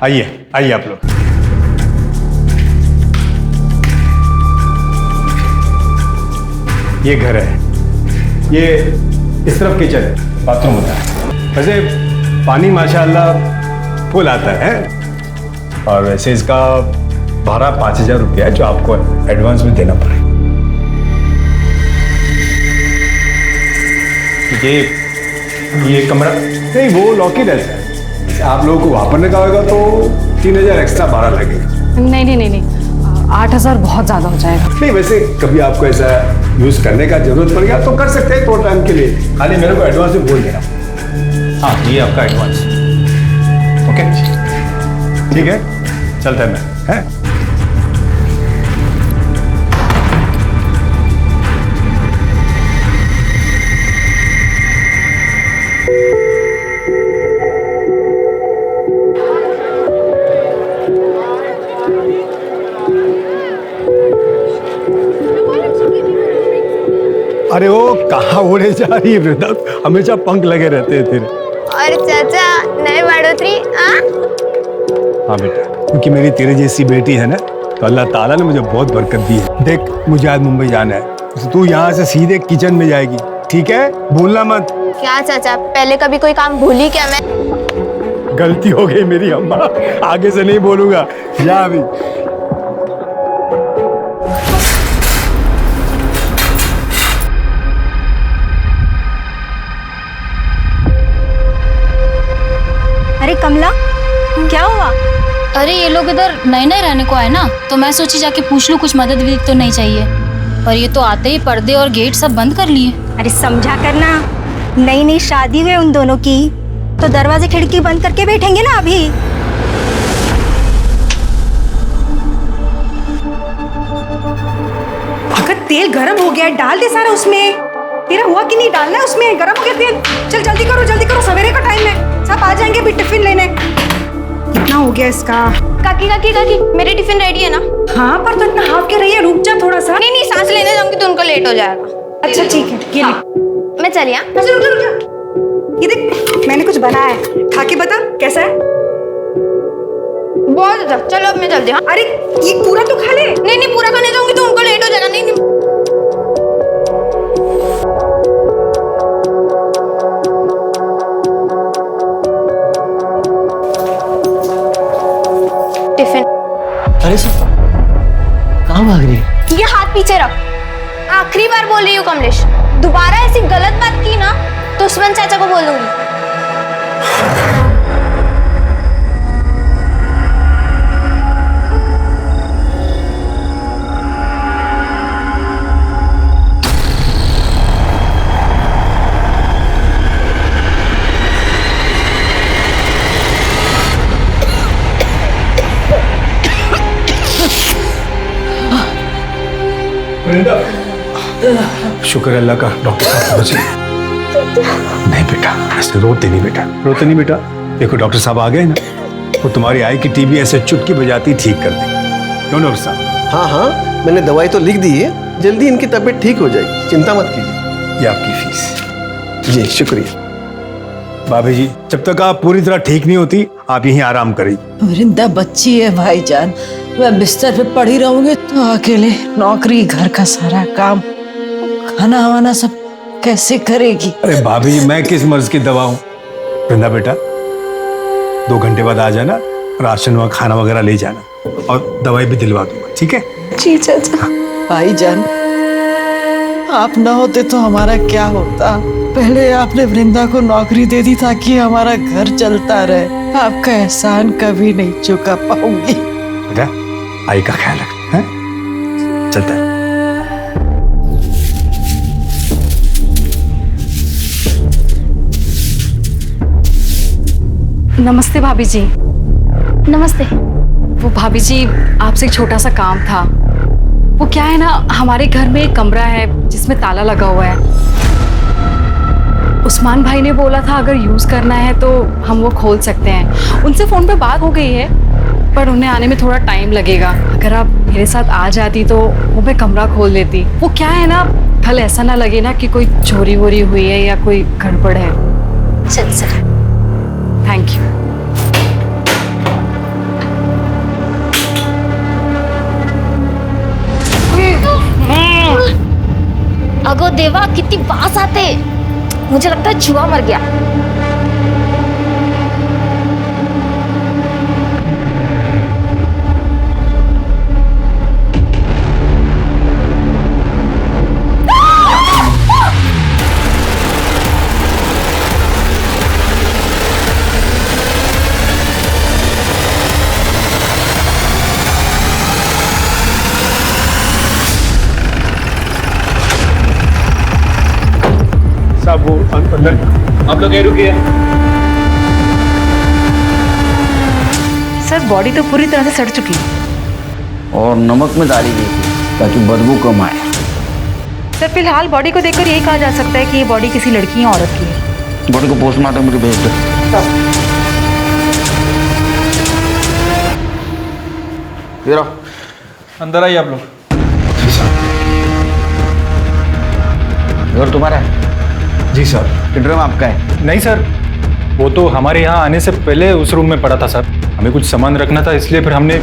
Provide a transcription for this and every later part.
आइए आइए आप लोग। ये घर है, ये इस तरफ किचन बाथरूम होता है। वैसे पानी माशाल्लाह फुल आता है और वैसे इसका भाड़ा 5,000 रुपया है जो आपको एडवांस में देना पड़ेगा। ये कमरा नहीं, वो लॉक ही रहता है। आप लोगों को वापरने का होगा तो 3,000 एक्स्ट्रा भाड़ा लगेगा। नहीं, 8,000 बहुत ज्यादा हो जाएगा। नहीं, वैसे कभी आपको ऐसा यूज करने का जरूरत पड़ गया तो कर सकते हैं, थोड़ा टाइम के लिए। खाली मेरे को एडवांस में बोल देना। हाँ, ये आपका एडवांस। ओके, ठीक है, चलता है मैं, है? अरे वो कहाँ उड़े जा रही है वृंदा, हमेशा पंख लगे रहते हैं तेरे। और चाचा नए बढ़ोतरी। हाँ बेटा, क्योंकि मेरी तेरे जैसी बेटी है ना, तो अल्लाह ताला ने मुझे बहुत बरकत दी है। देख, मुझे आज मुंबई जाना है, तो तू यहाँ से सीधे किचन में जाएगी, ठीक है? भूलना मत। क्या चाचा, पहले कभी कोई काम भूली क्या मैं? गलती हो गई मेरी अम्मा, आगे से नहीं बोलूंगा। जा अभी। अरे कमला, क्या हुआ? अरे ये लोग इधर नए नए रहने को आए ना, तो मैं सोची जाके पूछ लूं कुछ मदद भी तो नहीं चाहिए। पर ये तो आते ही पर्दे और गेट सब बंद कर लिए। अरे समझा करना, नई नई शादी हुई उन दोनों की, तो दरवाजे खिड़की बंद करके बैठेंगे ना अभी। अगर तेल गरम हो गया, डाल दे सारा उसमें। तेरा हुआ कि नहीं डालना है उसमें? गरम हो गया तेल। चल जल्दी करो, सवेरे का टाइम है, सब आ जाएंगे अभी टिफिन लेने। कितना हो गया इसका? काकी, मेरी टिफिन रेडी है ना? हाँ, पर तो इतना हाफ के रही है, रुक जा थोड़ा सा। नहीं, सांस लेने जाऊंगी तो उनको लेट हो जाएगा। अच्छा ठीक है, ये हाँ। मैं चलिए। अच्छा रुक जा। ये देख, मैंने कुछ बनाया है, खा के बता कैसा है। बहुत अच्छा, चलो अब मैं चलती हूँ। अरे ये पूरा तो खा ले। नहीं, पूरा खाने जाऊंगी तो उनको लेट हो जाएगा। नहीं। टिफिन। अरे सर, कहाँ भाग रही है? ये हाथ पीछे रख। आखिरी बार बोल रही हूँ कमलेश, दोबारा ऐसी गलत बात की ना तो उस्मान चाचा को बोल दूंगी। शुक्र है अल्लाह का, डॉक्टर साहब पहुंचे। नहीं बेटा, ऐसे रोते नहीं बेटा। देखो डॉक्टर साहब आ गए ना, वो तुम्हारी आई की टीबी ऐसे चुटकी बजाती ठीक कर देंगे। क्यों डॉक्टर साहब? हाँ, मैंने दवाई तो लिख दी है, जल्दी इनकी तबीयत ठीक हो जाएगी, चिंता मत कीजिए। ये आपकी फीस। जी शुक्रिया। भाभी जी, जब तक आप पूरी तरह ठीक नहीं होती, आप यहीं आराम करिए। वृंदा बच्ची है भाईजान, मैं बिस्तर पे पड़ी रहूंगी तो अकेले नौकरी, घर का सारा काम, खाना वाना सब कैसे करेगी? अरे भाभी जी, मैं किस मर्ज की दवा हूँ? वृंदा बेटा, 2 घंटे बाद आ जाना, राशन व खाना वगैरह ले जाना और दवाई भी दिलवा दूंगा, ठीक है? जी चाचा। भाईजान, आप ना होते तो हमारा क्या होता? पहले आपने वृंदा को नौकरी दे दी ताकि हमारा घर चलता रहे। आपका एहसान कभी नहीं चुका पाऊंगी। बेटा, आई का ख्याल रख, हैं? चलता है। नमस्ते भाभी जी। नमस्ते। वो भाभी जी, आपसे एक छोटा सा काम था। वो क्या है ना, हमारे घर में एक कमरा है जिसमें ताला लगा हुआ है। उस्मान भाई ने बोला था अगर यूज करना है तो हम वो खोल सकते हैं। उनसे फोन पे बात हो गई है, पर उन्हें आने में थोड़ा टाइम लगेगा। अगर आप मेरे साथ आ जाती तो वो मैं कमरा खोल देती। वो क्या है ना, कल ऐसा ना लगे ना कि कोई चोरी वोरी हुई है या कोई गड़बड़ है। चल। Thank you. देवा, कितनी बास आते। मुझे लगता है चूहा मर गया। साहब वो अंदर, आप लोग यहीं रुकिए। सर बॉडी तो पूरी तरह से सड़ चुकी है और नमक में डाली गई थी ताकि बदबू कम आए। सर फिलहाल बॉडी को देखकर यही कहा जा सकता है कि ये बॉडी किसी लड़की या औरत की है। बॉडी को पोस्टमार्टम के भेज दो। ये रहो, अंदर आइए आप लोग। घर तुम्हारा है? जी सर। बेडरूम आपका है? नहीं सर, वो तो हमारे यहाँ आने से पहले उस रूम में पड़ा था सर। हमें कुछ सामान रखना था, इसलिए फिर हमने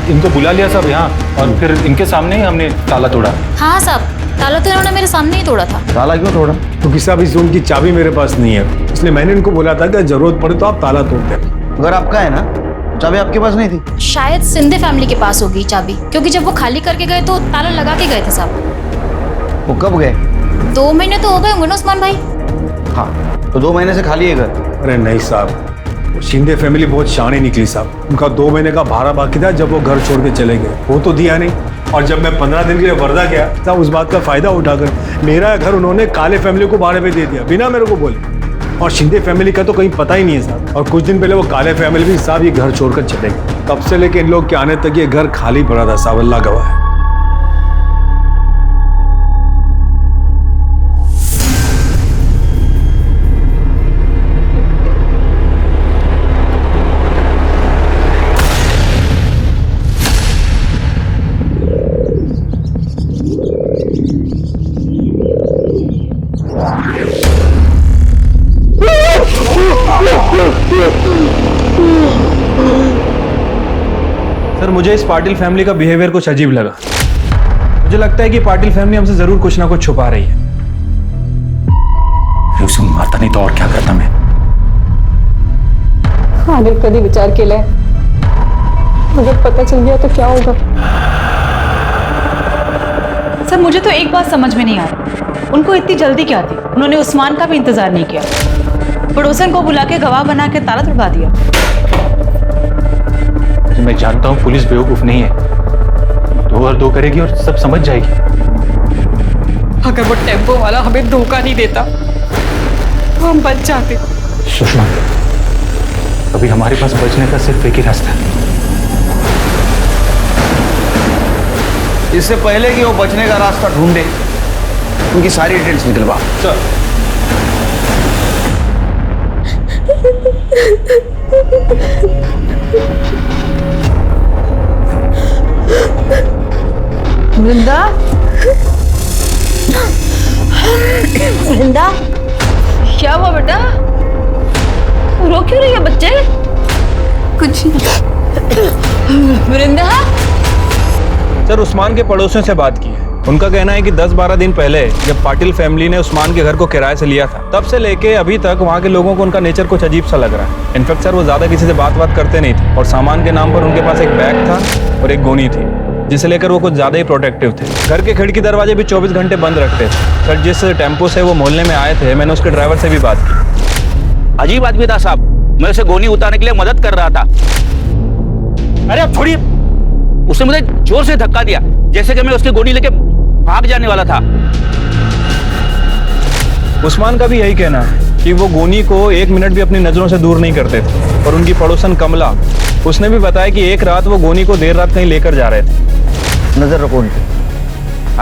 इनको बुला लिया सब यहाँ, और फिर इनके सामने ही हमने ताला तोड़ा। हाँ साहब, ताला तो इन्होंने मेरे सामने ही तोड़ा था। ताला क्यों तोड़ा? क्योंकि साहब इस रूम की चाबी मेरे पास नहीं है, इसलिए मैंने इनको बोला था कि जरूरत पड़े तो आप ताला तोड़ दें। घर आपका है ना? चाबी आपके पास नहीं थी? शायद सिंधे फैमिली के पास होगी चाबी, क्योंकि जब वो खाली करके गए तो ताला लगा के गए थे साहब। वो कब गए? 2 महीने तो हो गए होंगे ना उस्मान भाई। हाँ, तो 2 महीने से खाली है घर? अरे नहीं साहब, शिंदे फैमिली बहुत शानी निकली साहब। उनका 2 महीने का भाड़ा बाकी था जब वो घर छोड़ के चले गए, वो तो दिया नहीं। और जब मैं 15 दिन के लिए वर्धा गया तब उस बात का फायदा उठाकर मेरा घर उन्होंने काले फैमिली को भाड़े पे दे दिया बिना मेरे को बोले। और शिंदे फैमिली का तो कहीं पता ही नहीं है साहब। और कुछ दिन पहले वो काले फैमिली भी साहब ये घर छोड़कर चले गए। तब से लेके इन लोग के आने तक ये घर खाली पड़ा था साहब, अल्लाह गवाह है। सर मुझे इस पाटिल फैमिली का बिहेवियर कुछ अजीब लगा। मुझे लगता है कि पाटिल फैमिली हमसे जरूर कुछ ना कुछ छुपा रही है। उसे मारता नहीं तो और क्या करता मैं। आदिल कभी विचार केलाय, अगर पता चल गया तो क्या होगा? सर मुझे तो एक बात समझ में नहीं आ रही, उनको इतनी जल्दी क्या थी? उन्होंने उस्मान का भी इंतजार नहीं किया, पड़ोसन को बुला के गवाह बना के ताला तुड़वा दिया। मैं जानता हूँ पुलिस बेवकूफ नहीं है, 2 और 2 करेगी और सब समझ जाएगी। अगर वो टेम्पो वाला हमें धोखा नहीं देता तो हम बच जाते। सुषमा, अभी हमारे पास बचने का सिर्फ एक ही रास्ता है। इससे पहले कि वो बचने का रास्ता ढूंढे, उनकी सारी डिटेल्स निकलवा। वृंदा, वृंदा, क्या हुआ बेटा? रो क्यों रही है बच्चे? कुछ वृंदा, सर उस्मान के पड़ोसियों से बात की है। उनका कहना है कि 10-12 दिन पहले जब पाटिल फैमिली ने उस्मान के घर को किराए से लिया था, तब से लेके अभी तक वहाँ के लोगों को उनका नेचर कुछ अजीब सा लग रहा है। इनफैक्ट सर वो ज्यादा किसी से बात करते नहीं थे, और सामान के नाम पर उनके पास एक बैग था और एक गोनी थी, जिसे लेकर वो कुछ ज्यादा ही प्रोटेक्टिव थे। घर के खिड़की दरवाजे भी 24 घंटे बंद रखते थे। सर जिस टेम्पो से वो मोहल्ले में आए थे, मैंने उसके ड्राइवर से भी बात की। अजीब आदमी था साहब, मैं उसे गोनी उतारने के लिए मदद कर रहा था। अरे अब छोड़िए। उसने मुझे जोर से धक्का दिया, जैसे कि मैं उसकी गोनी लेके भाग जाने वाला था। उस्मान का भी यही कहना है कि वो गोनी को 1 मिनट भी अपनी नजरों से दूर नहीं करते थे। और उनकी पड़ोसन कमला, उसने भी बताया कि एक रात वो गोनी को देर रात कहीं लेकर जा रहे थे। नजर रखो उन पे।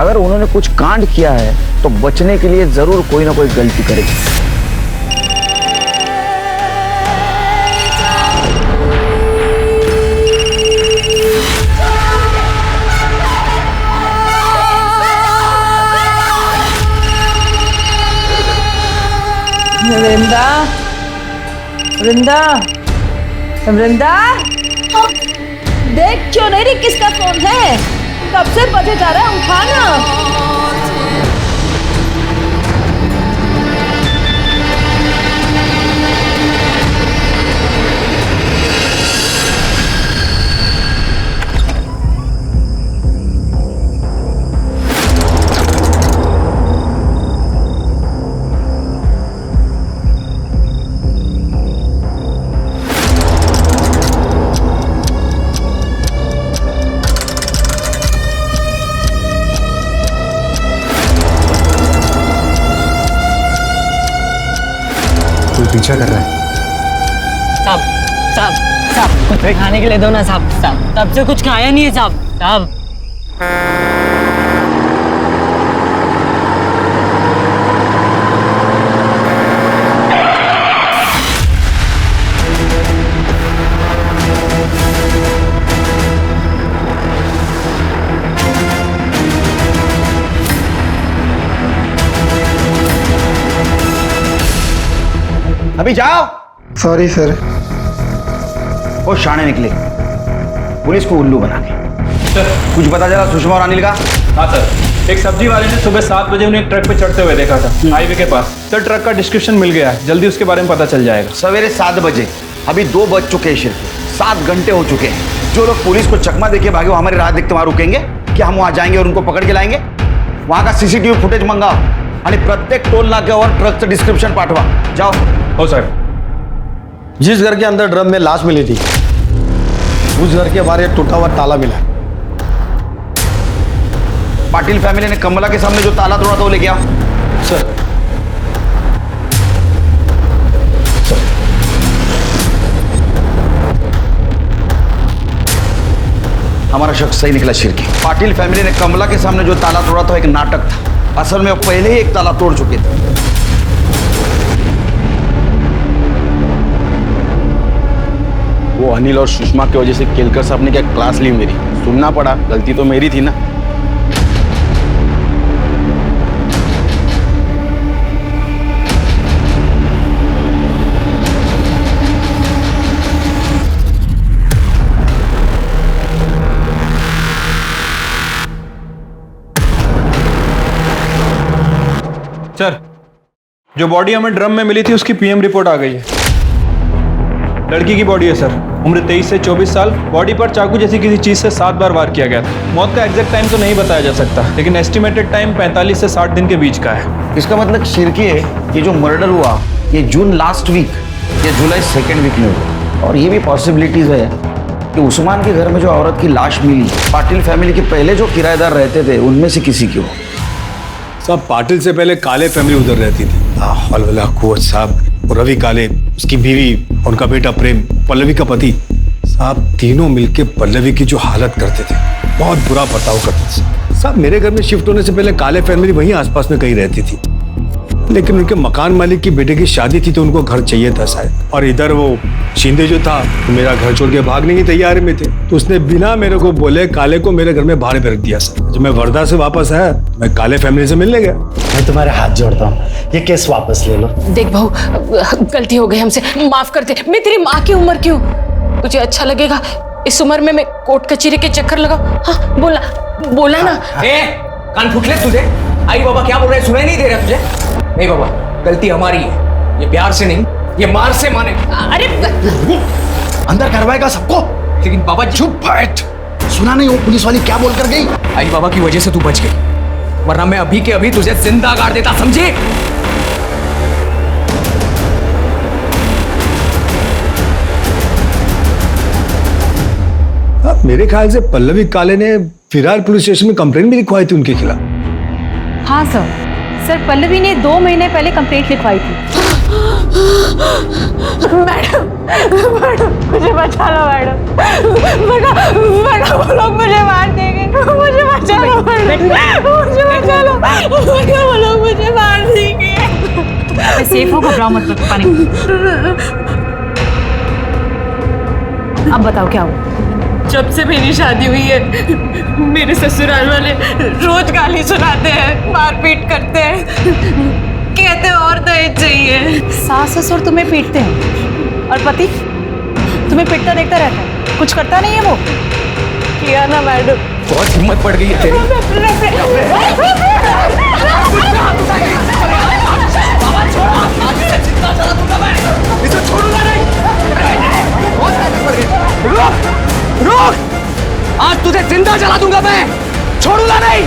अगर उन्होंने कुछ कांड किया है तो बचने के लिए जरूर कोई ना कोई गलती करेगी। वृंदा, वृंदा, वृंदा, देख क्यों नहीं रही किसका फोन है? कब से बजे जा रहा है, उठाना। पीछा कर रहा है। साहब कुछ खाने के लिए दो ना साहब। तब से कुछ खाया नहीं है साहब। अभी जाओ। Sorry sir. वो शाणे निकले पुलिस को उल्लू बना के। कुछ पता चला सुषमा और अनिल का? हाँ सर, एक सब्जी वाले ने सुबह 7 बजे उन्हें एक ट्रक पे चढ़ते हुए देखा था हाईवे के पास। सर ट्रक का डिस्क्रिप्शन मिल गया है, जल्दी उसके बारे में पता चल जाएगा। सवेरे 7 बजे, अभी 2 बज चुके हैं शिरके, 7 घंटे हो चुके हैं। जो लोग पुलिस को चकमा देके भागे वो हमारी राह देखते वहां रुकेंगे? क्या हम वहां जाएंगे और उनको पकड़ के लाएंगे? वहां का सीसीटीवी फुटेज मंगाओ आणि प्रत्येक टोल नाक्यावर ट्रकचं डिस्क्रिप्शन पाठवा। जाओ। हो सर। जिस घर के अंदर ड्रम में लाश मिली थी उस घर के बाहर एक टूटा हुआ ताला मिला। पाटिल फैमिली ने कमला के सामने जो ताला तोड़ा था वो लेके आओ। सर। हमारा शख्स सही निकला शिरके। पाटिल फैमिली ने कमला के सामने जो ताला तोड़ा था एक नाटक था। असल में वो पहले ही एक ताला तोड़ चुके थे। वो अनिल और सुषमा की वजह से केलकर साहब ने क्या क्लास ली मेरी, सुनना पड़ा। गलती तो मेरी थी ना। सर जो बॉडी हमें ड्रम में मिली थी उसकी पीएम रिपोर्ट आ गई है। लड़की की बॉडी है सर, उम्र 23 से 24 साल। बॉडी पर चाकू जैसी किसी चीज से 7 बार वार किया गया था। मौत का एग्जैक्ट टाइम तो नहीं बताया जा सकता, लेकिन एस्टिमेटेड टाइम 45 से 60 दिन के बीच का है। इसका मतलब शिरके ये जो मर्डर हुआ ये जून लास्ट वीक या जुलाई 2nd वीक में हुआ। और ये भी पॉसिबिलिटीज है कि उस्मान के घर में जो औरत की लाश मिली पाटिल फैमिली के पहले जो किराएदार रहते थे उनमें से किसी की हो। साहब पाटिल से पहले काले फैमिली उधर रहती थी। हलवला कुवत साहब और रवि काले, उसकी बीवी, उनका बेटा प्रेम, पल्लवी का पति। साहब तीनों मिलके पल्लवी की जो हालत करते थे, बहुत बुरा बर्ताव करते थे। साहब मेरे घर में शिफ्ट होने से पहले काले फैमिली वहीं आसपास में कहीं रहती थी, लेकिन उनके मकान मालिक की बेटे की शादी थी तो उनको घर चाहिए था शायद। और इधर वो शिंदे जो था तो मेरा घर छोड़ के भागने की तैयारी में थे, तो उसने बिना मेरे को बोले काले को मेरे घर में भाड़े पे रख दिया। सर जब मैं वर्धा से वापस आया मैं काले फैमिली से मिलने गया। मैं तुम्हारे हाथ जोड़ता हूँ, ये केस वापस ले लो। देख बहू, गलती हो गई हमसे, माफ कर दे। मैं तेरी माँ की उम्र की हूँ, तुझे अच्छा लगेगा इस उम्र में मैं कोर्ट कचहरी के चक्कर लगाऊं? हाँ बोला ना। कान फूट ले तुझे। आई बाबा क्या बोल रहे हैं, सुनाई नहीं दे रहा तुझे? नहीं बाबा, गलती हमारी है। ये प्यार से नहीं, ये मार से माने। अरे अंदर करवाएगा सबको। लेकिन बाबा चुप बैठ। सुना नहीं वो पुलिस वाली क्या बोल कर गई? आई बाबा की वजह से तू बच गई, वरना मैं अभी के अभी तुझे जिंदा गाड़ देता, समझे? मेरे ख्याल से पल्लवी काले ने फिलहाल पुलिस स्टेशन में कंप्लेंट भी लिखवाई थी उनके खिलाफ। हाँ सर पल्लवी ने 2 महीने पहले कंप्लेंट लिखवाई थी। मैडम मुझे बचा लो मैडम, वो लोग मुझे मार देंगे, मुझे बचा लो मैडम, मुझे बचा लो, वो लोग मुझे मार देंगे। सेफ हो, घबराओ मत, पानी। अब बताओ क्या हुआ? जब से मेरी शादी हुई है मेरे ससुराल वाले रोज गाली सुनाते हैं, मारपीट करते हैं, कहते हैं और दहेज चाहिए। सास ससुर तुम्हें पीटते हैं और पति तुम्हें पिटता देखता रहता है, कुछ करता नहीं है वो? किया ना मैडम। बहुत हिम्मत पड़ गई है तेरी। रुक! आज तुझे जिंदा जला दूंगा मैं, छोड़ूंगा नहीं।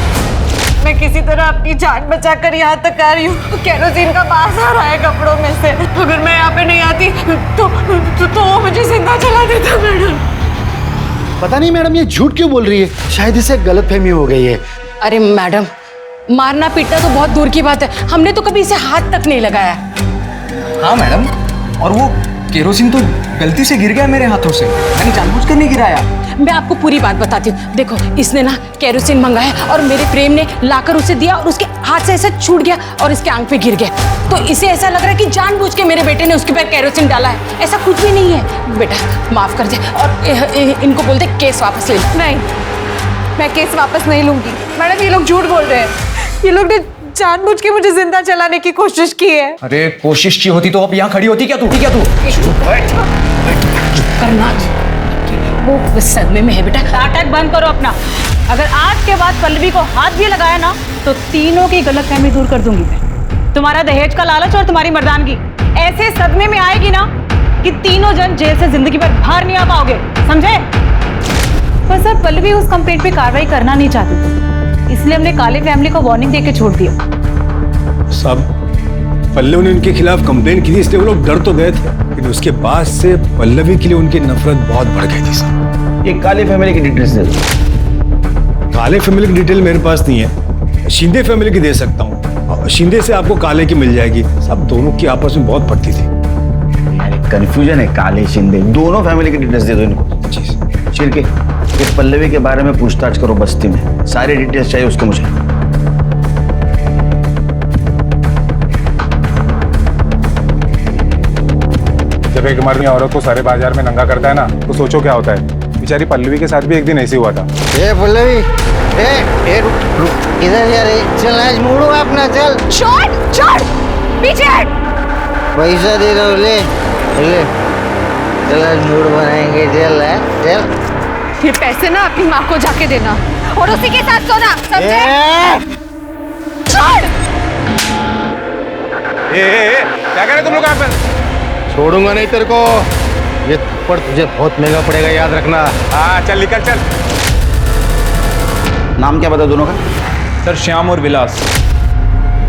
मैं किसी तरह अपनी जान बचाकर यहाँ तक आ रही हूँ। केरोसिन का बास आ रहा है कपड़ों में से। अगर मैं यहाँ पे नहीं आती तो वो मुझे जिंदा जला देता मैडम। पता नहीं मैडम ये झूठ क्यों बोल रही है, शायद इसे गलतफहमी हो गई है। अरे मैडम, मारना पीटना तो बहुत दूर की बात है, हमने तो कभी इसे हाथ तक नहीं लगाया। हाँ मैडम, और वो केरोसिन तो गलती से गिर गया मेरे हाथों से, मैंने जानबूझ कर नहीं गिराया। मैं आपको पूरी बात बताती हूँ। देखो, इसने ना केरोसिन मंगाया और मेरे प्रेम ने लाकर उसे दिया और उसके हाथ से ऐसा छूट गया और इसके आंख पे गिर गया। तो इसे ऐसा लग रहा है कि जानबूझ के मेरे बेटे ने उसके पैर केरोसिन डाला है। ऐसा कुछ भी नहीं है। बेटा माफ कर दे और इनको बोल दे केस वापस ले। नहीं, मैं केस वापस नहीं लूंगी। मैडम, ये लोग झूठ बोल रहे हैं। ये लोग ने जानबूझ के मुझे जिंदा जलाने की कोशिश की है। अरे कोशिश की होती तो अब यहाँ खड़ी होती क्या तू? करना वो सदमे में है बेटा। नाटक बंद करो अपना। अगर आज के बाद पल्लवी को हाथ भी लगाया ना तो तीनों की गलतफहमी दूर कर दूंगी मैं। तुम्हारा दहेज का लालच और तुम्हारी मर्दानगी ऐसे सदमे में आएगी ना कि तीनों जन जेल से जिंदगी भर बाहर नहीं आ पाओगे, समझे? पर सर, पल्लवी उस कंप्लेंट पे कार्रवाई करना नहीं चाहती थी, इसलिए हमने काले फैमिली को वार्निंग देके छोड़ दिया। सब पल्लवी ने उनके खिलाफ कंप्लेन की थी, इसलिए वो लोग डर तो गए थे, लेकिन उसके बाद से पल्लवी के लिए उनकी नफरत बहुत बढ़ गई थी साहब। ये काले फैमिली की डिटेल्स दे दो। काले फैमिली की डिटेल मेरे पास नहीं है, शिंदे फैमिली की दे सकता हूँ। शिंदे से आपको काले की मिल जाएगी। सब दोनों की आपस में बहुत पड़ती थी। कंफ्यूजन है, काले शिंदे दोनों फैमिली की डिटेल्स दे दो इनको। शिरके, ये पल्लवी के बारे में पूछताछ करो बस्ती में, सारी डिटेल्स चाहिए उसके मुझे। जब एक मर्द औरत को सारे बाजार में नंगा करता है ना, तो सोचो क्या होता है। बेचारी पल्लवी के साथ भी एक दिन ऐसे हुआ था। ए पल्लवी, ए रुक इधर जा रे, चल आज मुड़ो अपना, चल। छोड़ पीछे हट। पैसा दे दो, ले ले, चल आज मूड बनाएंगे, चल चल। ये पैसे ना अपनी माँ को जाके देना और उसी के साथ सोना, समझे? छोड़। क्या कह रहे तुम लोग यहाँ पर? छोड़ूंगा नहीं तेरे को। ये थप्पड़ तुझे बहुत महंगा पड़ेगा, याद रखना। हाँ चल निकल चल। नाम क्या बता दोनों का? सर श्याम और विलास।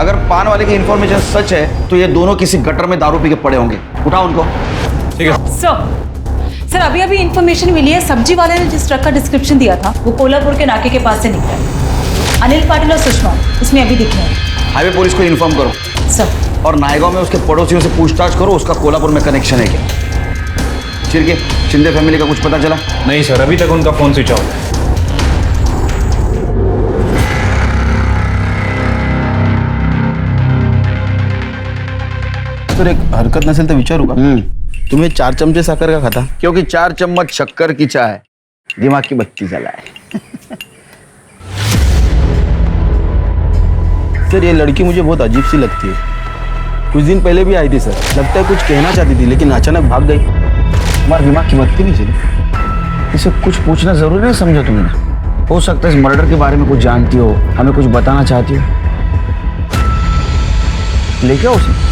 अगर पान वाले की इंफॉर्मेशन सच है तो ये दोनों किसी गटर में दारू पी के पड़े होंगे। उठाओ उनको। ठीक है सर, अभी इंफॉर्मेशन मिली है, सब्जी वाले ने जिस ट्रक का डिस्क्रिप्शन दिया था वो कोल्हापुर के नाके के पास से निकला है। अनिल पाटिल और सुषमा उसमें अभी दिखे हैं। हाईवे पुलिस को इन्फॉर्म करो सर। और नायगांव में उसके पड़ोसियों से पूछताछ करो, उसका कोल्हापुर में कनेक्शन है क्या। चिरके, शिंदे फैमिली का कुछ पता चला? नहीं सर, अभी तक उनका फोन स्विच ऑफ है। सर एक हरकत नसेल तर विचारू का? तुम्ही 4 चमचे साखर का खाता? क्योंकि 4 चम्मच शक्कर की चाय दिमाग की बत्ती जलाए। सर ये लड़की मुझे बहुत अजीब सी लगती है। कुछ दिन पहले भी आई थी सर, लगता है कुछ कहना चाहती थी लेकिन अचानक भाग गई। तुम्हारे दिमाग की बत्ती नहीं चली? इसे कुछ पूछना जरूरी नहीं समझा तुमने? हो सकता है इस मर्डर के बारे में कुछ जानती हो, हमें कुछ बताना चाहती हो। लेके आओ उसे।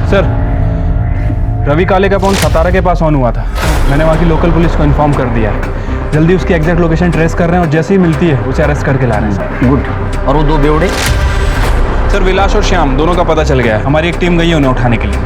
सर रवि काले का फोन सतारा के पास ऑन हुआ था। मैंने वहाँ की लोकल पुलिस को इन्फॉर्म कर दिया है। जल्दी उसकी एग्जैक्ट लोकेशन ट्रेस कर रहे हैं और जैसे ही मिलती है उसे अरेस्ट करके ला रहे हैं सर। गुड। और वो 2 बेवड़े? सर विलास और श्याम दोनों का पता चल गया है। हमारी एक टीम गई है उन्हें उठाने के लिए।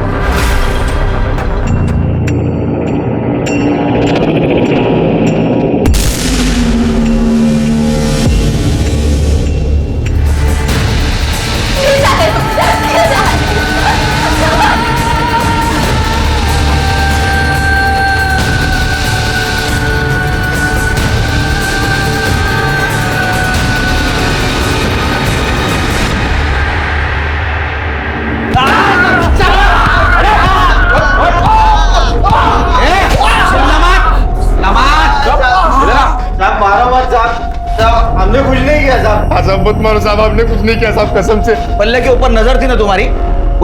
हमने कुछ नहीं किया साहब। साहब मत मारो साहब, हमने कुछ नहीं किया साहब, कसम से। पल्ले के ऊपर नजर थी ना तुम्हारी,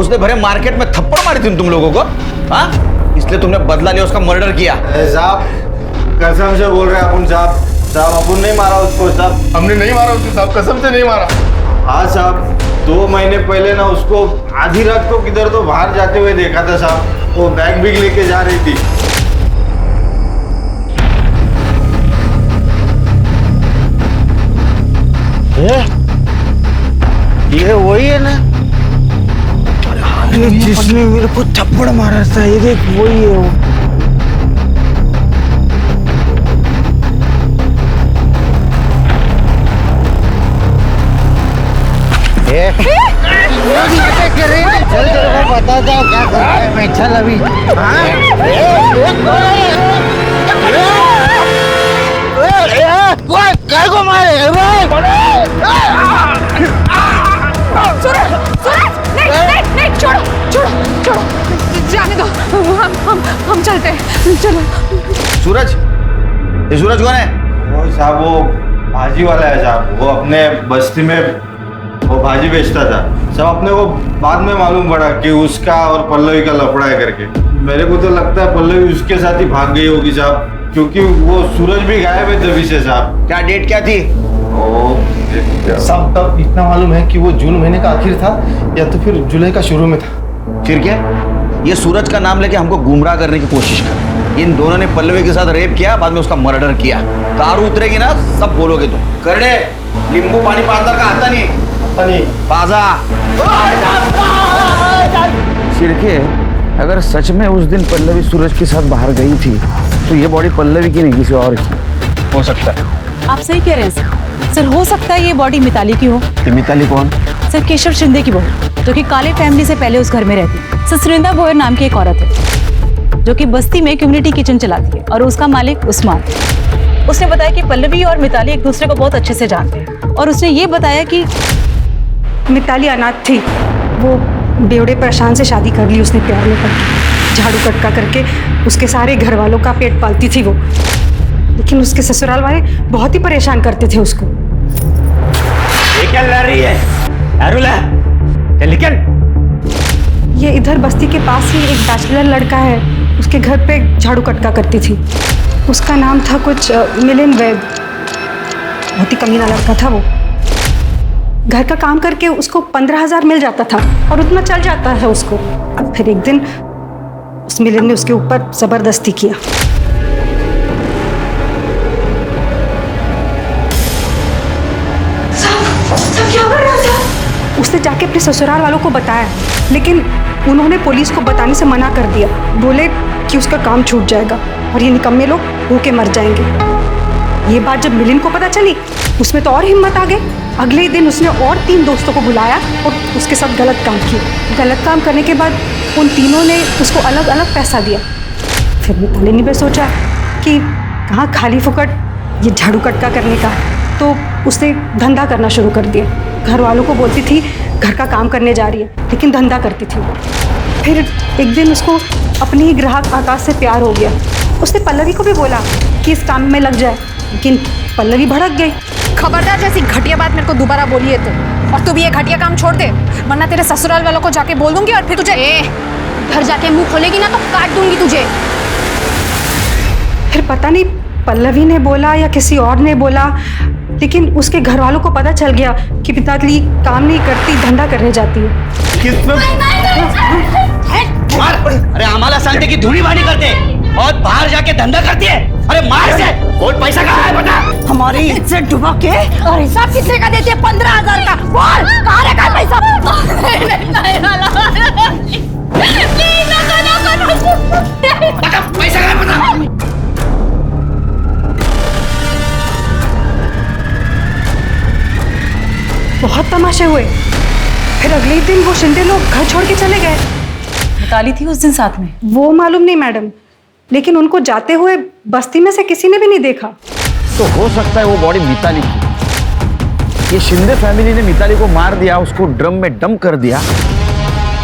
उसने भरे मार्केट में थप्पड़ मारी थी तुम लोगों को, हाँ? इसलिए तुमने बदला लिया, उसका मर्डर किया। साहब कसम से बोल रहे अपन साहब। साहब अपन नहीं मारा उसको साहब। हमने नहीं मारा उसको साहब, कसम से नहीं मारा। हाँ साहब, 2 महीने पहले ना उसको आधी रात को किधर तो बाहर जाते हुए देखा था साहब। वो बैग भी लेके जा रही थी। ये वही है ना? जिसने मेरे को थप्पड़ मारा था, ये देख वही है वो। चल तेरे को बता दो क्या करना है मैं। चल अभी काय को मारे नहीं छोड़ो छोड़ो छोड़ो, जाने दो, हम चलते हैं, चलो। सूरज, ये सूरज कौन है? वो साहब वो भाजी वाला है साहब, वो अपने बस्ती में वो भाजी बेचता था। सब अपने को बाद में मालूम पड़ा कि उसका और पल्लवी का लफड़ा है करके। मेरे को तो लगता है पल्लवी उसके साथ ही भाग गई होगी साहब, क्योंकि वो सूरज भी गायब है तभी से साहब। क्या डेट क्या थी? सब तब इतना मालूम है कि वो जून महीने का आखिर था या तो फिर जुलाई का शुरू में था। फिर क्या? ये सूरज का नाम लेके हमको गुमराह करने की कोशिश कर। इन दोनों ने पल्लवी के साथ रेप किया, बाद में उसका मर्डर किया। कार उतरेगी ना सब बोलोगे तुम। करड़े नींबू पानी पाता का आता नहीं बाजा। सिरके, अगर सच में उस दिन पल्लवी सूरज के साथ बाहर गई थी तो ये बॉडी पल्लवी की नहीं किसी और की हो सकता है। आप सही कह रहे हैं सर, हो सकता है ये बॉडी मिताली की हो। तो मिताली कौन? सर केशव शिंदे की बहू, जो कि काले फैमिली से पहले उस घर में रहती। सर सुरिंदा भोयर नाम की एक औरत है जो कि बस्ती में कम्युनिटी किचन चलाती है और उसका मालिक उस्मान। उसने बताया कि पल्लवी और मिताली एक दूसरे को बहुत अच्छे से जानते हैं और उसने ये बताया कि मिताली अनाथ थी, वो बेवड़े परेशान से शादी कर ली उसने प्यार में करके, झाड़ू कटका करके उसके सारे घर वालों का पेट पालती थी वो। लेकिन उसके ससुराल वाले बहुत ही परेशान करते थे उसको। ये क्या लड़ रही है? अरुला, चल निकल। ये इधर बस्ती के पास ही एक बैचलर लड़का है, उसके घर पे झाड़ू कटका करती थी। उसका नाम था कुछ मिलिंद वैद। बहुत ही कमीना लड़का था वो। घर का काम करके उसको 15,000 मिल जाता था और उतना चल जाता है उसको। फिर एक दिन उस मिलिंद ने उसके ऊपर जबरदस्ती किया। क्या कर रहा था? उसने जाके अपने ससुराल वालों को बताया, लेकिन उन्होंने पुलिस को बताने से मना कर दिया। बोले कि उसका काम छूट जाएगा और ये निकम्मे लोग भूखे मर जाएंगे। ये बात जब मिलिंद को पता चली, उसमें तो और हिम्मत आ गई। अगले ही दिन उसने और 3 दोस्तों को बुलाया और उसके साथ गलत काम किया। गलत काम करने के बाद उन तीनों ने उसको अलग अलग पैसा दिया। फिर मिताली ने भी सोचा कि कहाँ खाली फुकट ये झाड़ू कटका करने का, तो उसने धंधा करना शुरू कर दिया। घर वालों को बोलती थी घर का काम करने जा रही है, लेकिन धंधा करती थी। फिर एक दिन उसको अपने ही ग्राहक आकाश से प्यार हो गया। उसने पल्लवी को भी बोला कि इस काम में लग जाए, लेकिन पल्लवी भड़क गई। खबरदार, जैसी घटिया बात मेरे को दोबारा बोली है तो, और तू भी ये घटिया काम छोड़ दे, वरना तेरे ससुराल वालों को जाके बोल दूंगी और फिर तुझे घर जाके मुंह खोलेगी ना तो काट दूंगी तुझे। फिर पता नहीं पल्लवी ने बोला या किसी और ने बोला, लेकिन उसके घर वालों को पता चल गया कि मिताली काम नहीं करती, धंधा करने जाती है। किसमें मार? अरे हमारा शांति की धूली बानी करते और बाहर जाके धंधा करती है। अरे मार से। और पैसा कहाँ है बता? हमारी इज्जत डुबा के और हिसाब कितने का देते हैं? 15,000 का। बोल कहाँ रखा पैसा? बता पैसा कहाँ है बता? बहुत तमाशे हुए। फिर अगले ही दिन वो शिंदे लोग घर छोड़ के चले गए। मिताली थी उस दिन साथ में? वो मालूम नहीं मैडम, लेकिन उनको जाते हुए बस्ती में से किसी ने भी नहीं देखा। तो हो सकता है वो बॉडी मिताली की। ये शिंदे फैमिली ने मिताली को मार दिया, उसको ड्रम में डंप कर दिया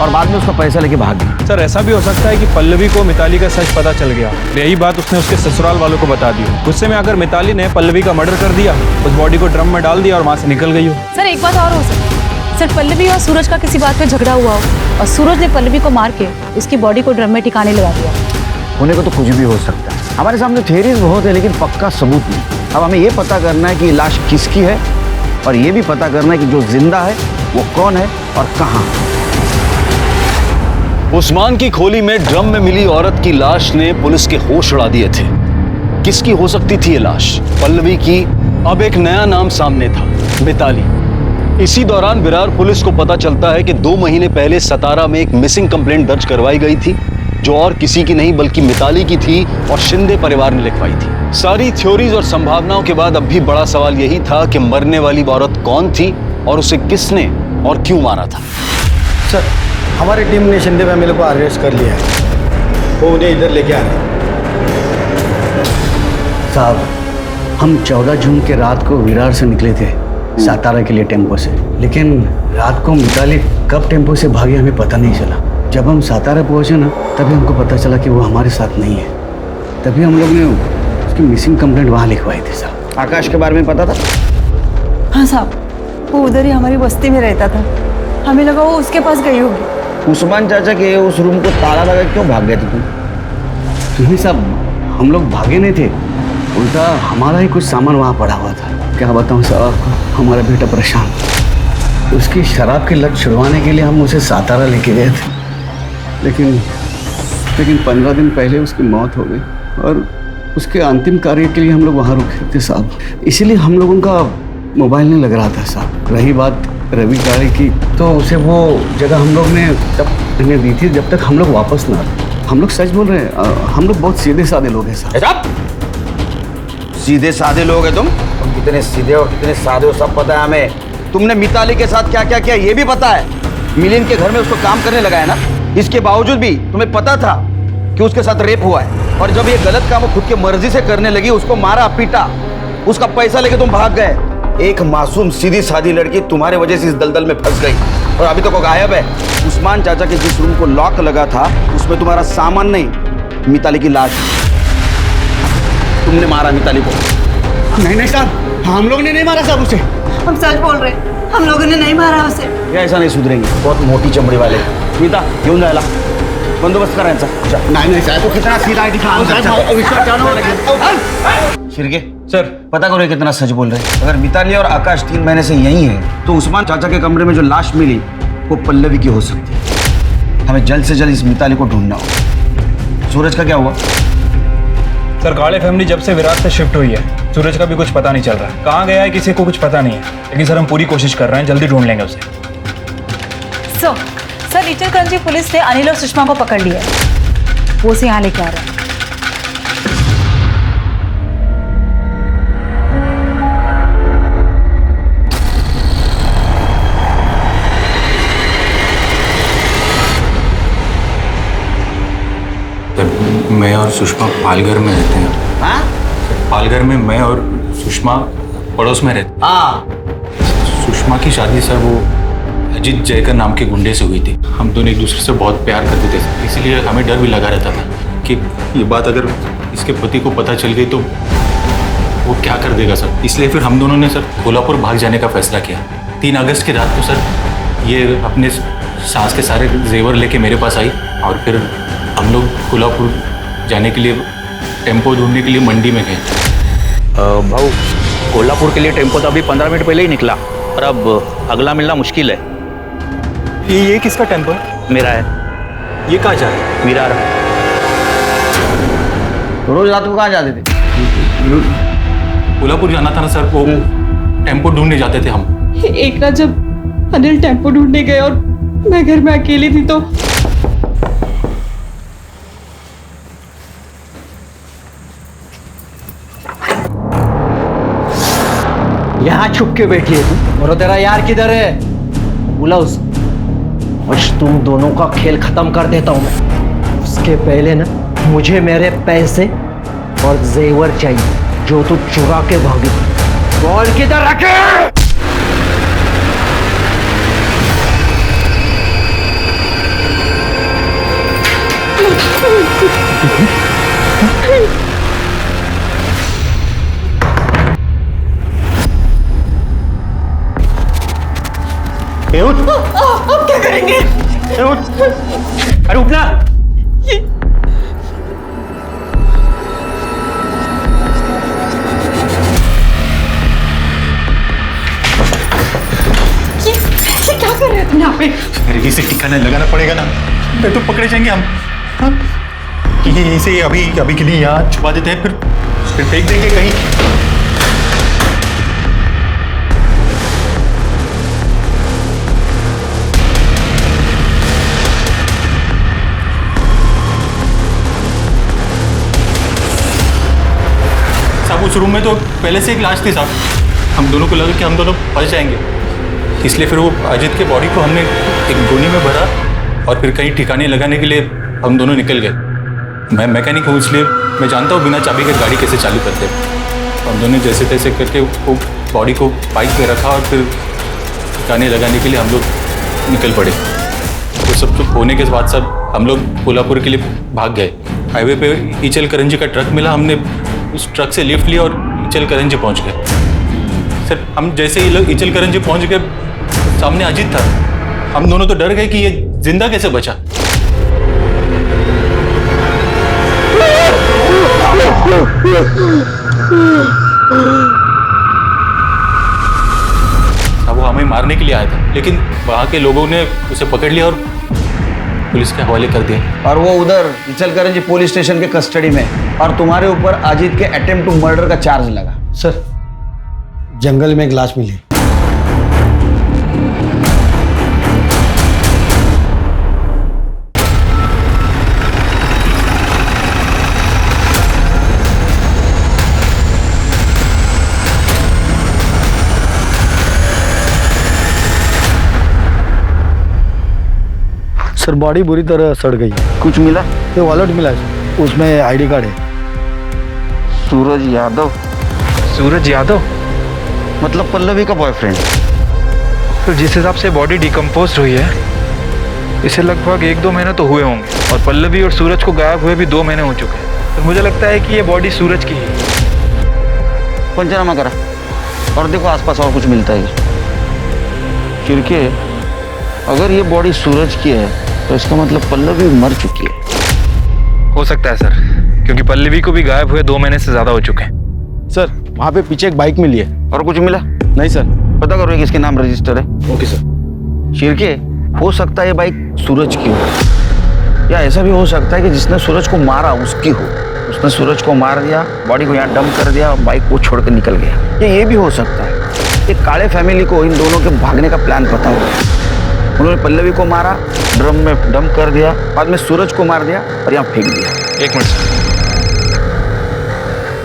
और बाद में उसका पैसा लेके भाग गया। सर ऐसा भी हो सकता है कि पल्लवी को मिताली का सच पता चल गया, यही बात उसने उसके ससुराल वालों को बता दी। गुस्से में आकर मिताली ने पल्लवी का मर्डर कर दिया, उस बॉडी को ड्रम में डाल दिया और वहां से निकल गई हो। सर एक बात और हो सकती है, सर पल्लवी और सूरज का किसी बात पे झगड़ा हुआ हो और सूरज ने पल्लवी को मार के उसकी बॉडी को ड्रम में ठिकाने लगा दिया। होने को तो कुछ भी हो सकता है। हमारे सामने थ्योरीज बहुत है, लेकिन पक्का सबूत नहीं। अब हमें ये पता करना है कि लाश किसकी है और ये भी पता करना है कि जो जिंदा है वो कौन है और कहाँ। उस्मान की खोली में ड्रम में मिली औरत की लाश ने पुलिस के होश उड़ा दिए थे। किसकी हो सकती थी ये लाश? पल्लवी की। अब एक नया नाम सामने था, मिताली। इसी दौरान विरार पुलिस को पता चलता है कि 2 महीने पहले सतारा में एक मिसिंग कंप्लेंट दर्ज करवाई गई थी, जो और किसी की नहीं बल्कि मिताली की थी और शिंदे परिवार ने लिखवाई थी। सारी थ्योरीज और संभावनाओं के बाद अब भी बड़ा सवाल यही था कि मरने वाली औरत कौन थी और उसे किसने और क्यों मारा था। सर, हमारी टीम ने शिंदे फैमिली को अरेस्ट कर लिया है, वो उन्हें इधर लेके आ रहे हैं। साहब, हम 14 जून के रात को विरार से निकले थे सातारा के लिए टेम्पो से, लेकिन रात को मिताली कब टेम्पो से भागी हमें पता नहीं चला। जब हम सातारा पहुंचे ना, तभी हमको पता चला कि वो हमारे साथ नहीं है। तभी हम लोग ने उसकी मिसिंग कंप्लेंट वहाँ लिखवाई थी साहब। आकाश के बारे में पता था? हाँ साहब, वो उधर ही हमारी बस्ती में रहता था, हमें लगा वो उसके पास गई होगी। उस्मान चाचा के उस रूम को ताला लगा क्यों भाग गए थे तुम? नहीं साहब, हम लोग भागे नहीं थे, उल्टा हमारा ही कुछ सामान वहाँ पड़ा हुआ था। क्या बताऊँ साहब आपको, हमारा बेटा परेशान, उसकी शराब की लत छुड़वाने के लिए हम उसे सातारा लेके गए थे, लेकिन 15 दिन पहले उसकी मौत हो गई और उसके अंतिम कार्य के लिए हम लोग वहाँ रुके थे साहब। इसीलिए हम लोगों का मोबाइल नहीं लग रहा था साहब। रही बात रवि गाड़ी की, तो उसे वो जगह हम लोग ने तब हमें दी थी जब तक हम लोग वापस ना आते। हम लोग सच बोल रहे हैं, हम लोग बहुत सीधे साधे लोग हैं साहब। सीधे साधे लोग हैं तुम कितने सीधे और कितने साधे हो सब पता है हमें। तुमने मिताली के साथ क्या क्या किया ये भी पता है। मिलिंद के घर में उसको काम करने लगा है ना, इसके बावजूद भी तुम्हें पता था कि उसके साथ रेप हुआ है, और जब ये गलत काम वो खुद की मर्जी से करने लगी, उसको मारा पीटा, उसका पैसा लेके तुम भाग गए। एक मासूम सीधी सादी लड़की तुम्हारे वजह से इस दलदल में फंस गई और अभी तक वो गायब है। उस्मान चाचा के जिस रूम को लॉक लगा था उसमें तुम्हारा सामान नहीं, मिताली की लाश। तुमने मारा मिताली को। नहीं साहब, हम लोग ने नहीं मारा साहब उसे। हम सच बोल रहे, हम लोगों ने नहीं मारा उसे। ये ऐसा नहीं सुधरेंगे, बहुत मोटी चमड़ी वाले। मीता घेऊन जायला बंदोबस्त करायचा। नहीं साहब, तो कितना सीधा है दिखा। शिरके सर, पता करो कितना सच बोल रहे हैं। अगर मिताली और आकाश 3 महीने से यही है तो उस्मान चाचा के कमरे में जो लाश मिली वो पल्लवी की हो सकती है। हमें जल्द से जल्द इस मिताली को ढूंढना होगा। सूरज का क्या हुआ? सर, काले फैमिली जब से विराट से शिफ्ट हुई है, सूरज का भी कुछ पता नहीं चल रहा है। कहाँ गया है किसी को कुछ पता नहीं है, लेकिन सर हम पूरी कोशिश कर रहे हैं, जल्दी ढूंढ लेंगे उसे। सर, इचलकरंजी पुलिस ने अनिल और सुषमा को पकड़ लिया है, वो से यहाँ लेके आ रहे हैं। मैं और सुषमा पालघर में रहते हैं। हाँ? पालघर में मैं और सुषमा पड़ोस में रहते। हाँ। सुषमा की शादी सर वो अजीत जयकर नाम के गुंडे से हुई थी। हम दोनों एक दूसरे से बहुत प्यार करते थे, इसीलिए हमें डर भी लगा रहता था कि ये बात अगर इसके पति को पता चल गई तो वो क्या कर देगा सर। इसलिए फिर हम दोनों ने सर कोल्हापुर भाग जाने का फैसला किया। 3 अगस्त की रात को सर ये अपने सास के सारे जेवर लेके मेरे पास आई और फिर हम लोग कोल्हापुर जाने के लिए टेम्पो ढूंढने के लिए मंडी में गए। भाऊ, कोल्हापुर के लिए टेम्पो तो अभी 15 मिनट पहले ही निकला, और अब अगला मिलना मुश्किल है। ये किसका टेम्पो है? मेरा है। ये कहाँ जा रहा है? विरार। रोज रात को कहाँ जाते थे? कोल्हापुर जाना था ना सर, वो टेम्पो ढूंढने जाते थे हम। एक रात जब अनिल टेम्पो ढूंढने गए और मैं घर में अकेली थी तो यहाँ छुप के बैठी है तू, और तेरा यार किधर है? बुला उस। आज तुम दोनों का खेल खत्म कर देता हूँ मैं। उसके पहले ना मुझे मेरे पैसे और जेवर चाहिए जो तू चुरा के भागी। बॉल किधर रखे? अब क्या करेंगे? अरे उठना। ये क्या कर रहे हो तुम यहाँ पे? अरे इसे ठिकाना लगाना पड़ेगा ना, नहीं तो पकड़े जाएंगे हम। हाँ? कि इसे अभी के लिए यहाँ छुपा देते हैं, फिर फेंक देंगे कहीं। उस रूम में तो पहले से एक लाश थी साहब। हम दोनों को लगा कि हम दोनों फंस जाएंगे, इसलिए फिर वो अजित के बॉडी को हमने एक गोनी में भरा और फिर कहीं ठिकाने लगाने के लिए हम दोनों निकल गए। मैं मैकेनिक हूँ, इसलिए मैं जानता हूँ बिना चाबी के गाड़ी कैसे चालू करते। हम दोनों जैसे तैसे करके वो बॉडी को बाइक पे रखा और फिर ठिकाने लगाने के लिए हम लोग निकल पड़े। तो सब कुछ होने के बाद सब हम लोग कोल्हापुर के लिए भाग गए। हाईवे पे ईचल करंजी का ट्रक मिला, हमने उस ट्रक से लिफ्ट लिया और ईचल करंजी पहुँच गए। सर हम जैसे ही लोग ईचल करंजी पहुँच गए, सामने अजित था। हम दोनों तो डर गए कि ये जिंदा कैसे बचा। अब वो हमें मारने के लिए आया था, लेकिन वहां के लोगों ने उसे पकड़ लिया और पुलिस के हवाले कर दिया। और वो उधर इचलकरंजी पुलिस स्टेशन के कस्टडी में, और तुम्हारे ऊपर अजीत के अटेम्प्ट टू मर्डर का चार्ज लगा। सर जंगल में एक लाश मिली। सर बॉडी बुरी तरह सड़ गई है। कुछ मिला? ये वॉलेट मिला है, उसमें आईडी कार्ड है। सूरज यादव? सूरज यादव मतलब पल्लवी का बॉयफ्रेंड? तो जिस हिसाब से बॉडी डिकम्पोज हुई है, इसे लगभग 1-2 महीने तो हुए होंगे, और पल्लवी और सूरज को गायब हुए भी 2 महीने हो चुके हैं। तो मुझे लगता है कि ये बॉडी सूरज की है। पंचनामा करा और देखो आसपास और कुछ मिलता है। क्योंकि अगर ये बॉडी सूरज की है तो इसका मतलब पल्लवी मर चुकी है। हो सकता है सर, क्योंकि पल्लवी को भी गायब हुए 2 महीने से ज्यादा हो चुके हैं। सर वहाँ पे पीछे एक बाइक मिली है। और कुछ मिला? नहीं सर। पता करो किसके नाम रजिस्टर है। Okay sir. शिरके, हो सकता है ये बाइक सूरज की हो, या ऐसा भी हो सकता है कि जिसने सूरज को मारा उसकी हो। उसने सूरज को मार दिया, बॉडी को यहाँ डंप कर दिया और बाइक को छोड़कर निकल गया। ये भी हो सकता है एक काले फैमिली को इन दोनों के भागने का प्लान पता हुआ। उन्होंने पल्लवी को मारा, ड्रम में डंप कर दिया, बाद में सूरज को मार दिया और यहाँ फेंक दिया। 1 मिनट सर।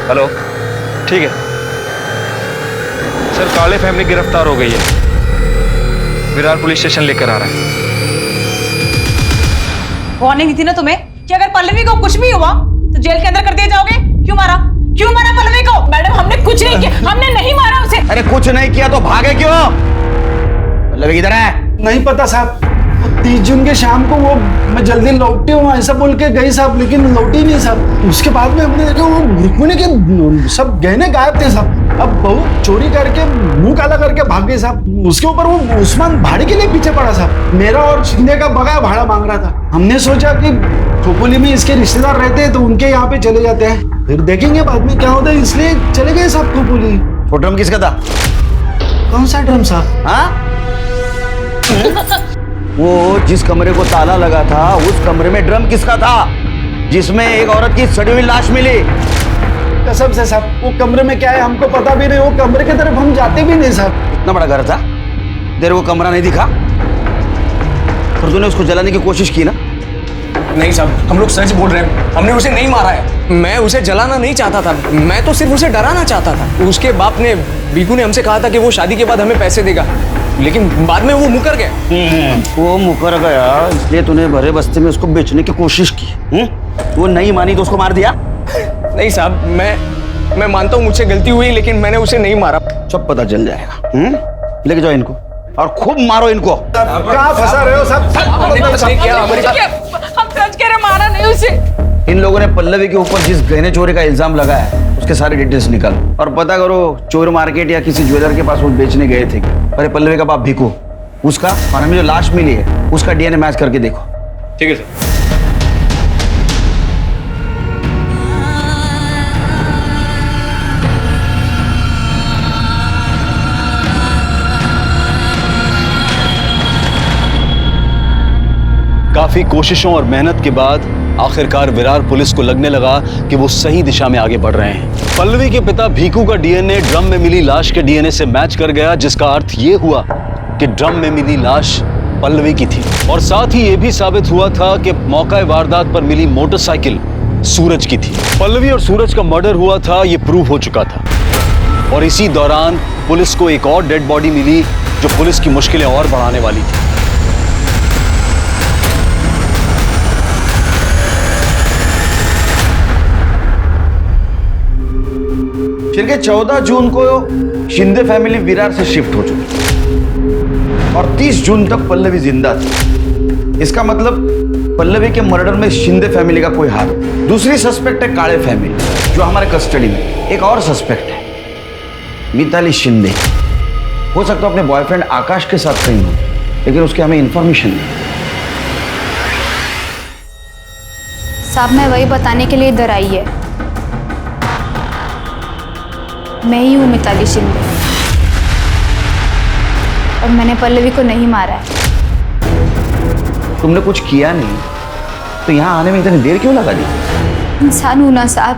हेलो, ठीक है सर। काले फैमिली गिरफ्तार हो गई है, विरार पुलिस स्टेशन लेकर आ रहा है। वार्निंग दी थी ना तुम्हें कि अगर पल्लवी को कुछ भी हुआ तो जेल के अंदर कर दिए जाओगे। क्यों मारा पल्लवी को? मैडम हमने कुछ नहीं किया, हमने नहीं मारा उसे। अरे कुछ नहीं किया तो भागे क्यों? पल्लवी किधर है? नहीं पता साहब, 30 जून के शाम को वो मैं जल्दी लौटी हूँ ऐसा बोल के गई साहब, लेकिन लौटी नहीं साहब। उसके बाद में हमने देखा वो रुक्मिणी के सब गहने गायब थे साहब। अब बहू चोरी करके मुंह काला करके भाग गई साहब। उसके ऊपर वो उस्मान भाड़े के लिए पीछे पड़ा साहब। मेरा और शिंदे का बगाया भाड़ा मांग रहा था। हमने सोचा कि खोपोली में इसके रिश्तेदार रहते हैं तो उनके यहाँ पे चले जाते हैं, फिर देखेंगे बाद में क्या होता है, इसलिए चले गए साहब खोपोली। वो ड्रम किसका था? कौन सा ड्रम साहब? हाँ वो जिस कमरे को ताला लगा था उस कमरे में ड्रम किसका था जिसमें एक औरत की सड़ी हुई लाश मिली? कसम से साहब वो कमरे में क्या है हमको पता भी नहीं। वो कमरे की तरफ हम जाते भी नहीं साहब। इतना बड़ा घर था, तेरे को कमरा नहीं दिखा? और तूने उसको जलाने की कोशिश की ना? नहीं साहब, हम लोग सच बोल रहे हैं, हमने उसे नहीं मारा है। मैं उसे जलाना नहीं चाहता था, मैं तो सिर्फ उसे डराना चाहता था। उसके बाप ने, बीकू ने हमसे कहा था कि वो शादी के बाद हमें पैसे देगा, लेकिन बाद में वो मुकर गया। वो मुकर गया इसलिए तूने भरे बस्ती में उसको बेचने की कोशिश की। वो नहीं मानी तो उसको मार दिया? नहीं साहब, मैं मानता हूँ मुझसे गलती हुई, लेकिन मैंने उसे नहीं मारा। सब पता चल जाएगा। लेके जाओ इनको और खूब मारो इनको। कहाँ फंसा रहे हो सब? हम सच कह रहे, मारा नहीं उसे। इन लोगों ने पल्लवी के ऊपर जिस गहने चोरी का इल्जाम लगाया है उसके सारे डिटेल्स निकालो और पता करो चोर मार्केट या किसी ज्वेलर के पास वो बेचने गए थे। अरे पल्लवी का बाप भीकू, उसका और हमें जो लाश मिली है उसका डीएनए मैच करके देखो। ठीक है सर। काफी कोशिशों और मेहनत के बाद आखिरकार विरार पुलिस को लगने लगा कि वो सही दिशा में आगे बढ़ रहे हैं। पल्लवी के पिता भीकू का डीएनए ड्रम में मिली लाश के डीएनए से मैच कर गया, जिसका अर्थ ये हुआ कि ड्रम में मिली लाश पल्लवी की थी। और साथ ही ये भी साबित हुआ था कि मौका वारदात पर मिली मोटरसाइकिल सूरज की थी। पल्लवी और सूरज का मर्डर हुआ था, ये प्रूव हो चुका था। और इसी दौरान पुलिस को एक और डेड बॉडी मिली जो पुलिस की मुश्किलें और बढ़ाने वाली थी। शिर्के 14 जून को शिंदे फैमिली विरार से शिफ्ट हो चुकी और 30 जून तक पल्लवी जिंदा थी। इसका मतलब पल्लवी के मर्डर में शिंदे फैमिली का कोई हाथ। दूसरी सस्पेक्ट है काले फैमिली जो हमारे कस्टडी में। एक और सस्पेक्ट है मिताली शिंदे। हो सकता है अपने बॉयफ्रेंड आकाश के साथ कहीं हो, लेकिन उसकी हमें इंफॉर्मेशन नहीं। साहब मैं वही बताने के लिए इधर आई है। मैं ही हूँ मिताली शिंदे और मैंने पल्लवी को नहीं मारा है। तुमने कुछ किया नहीं तो यहाँ आने में इतनी देर क्यों लगा दी? इंसान हूं ना साहब,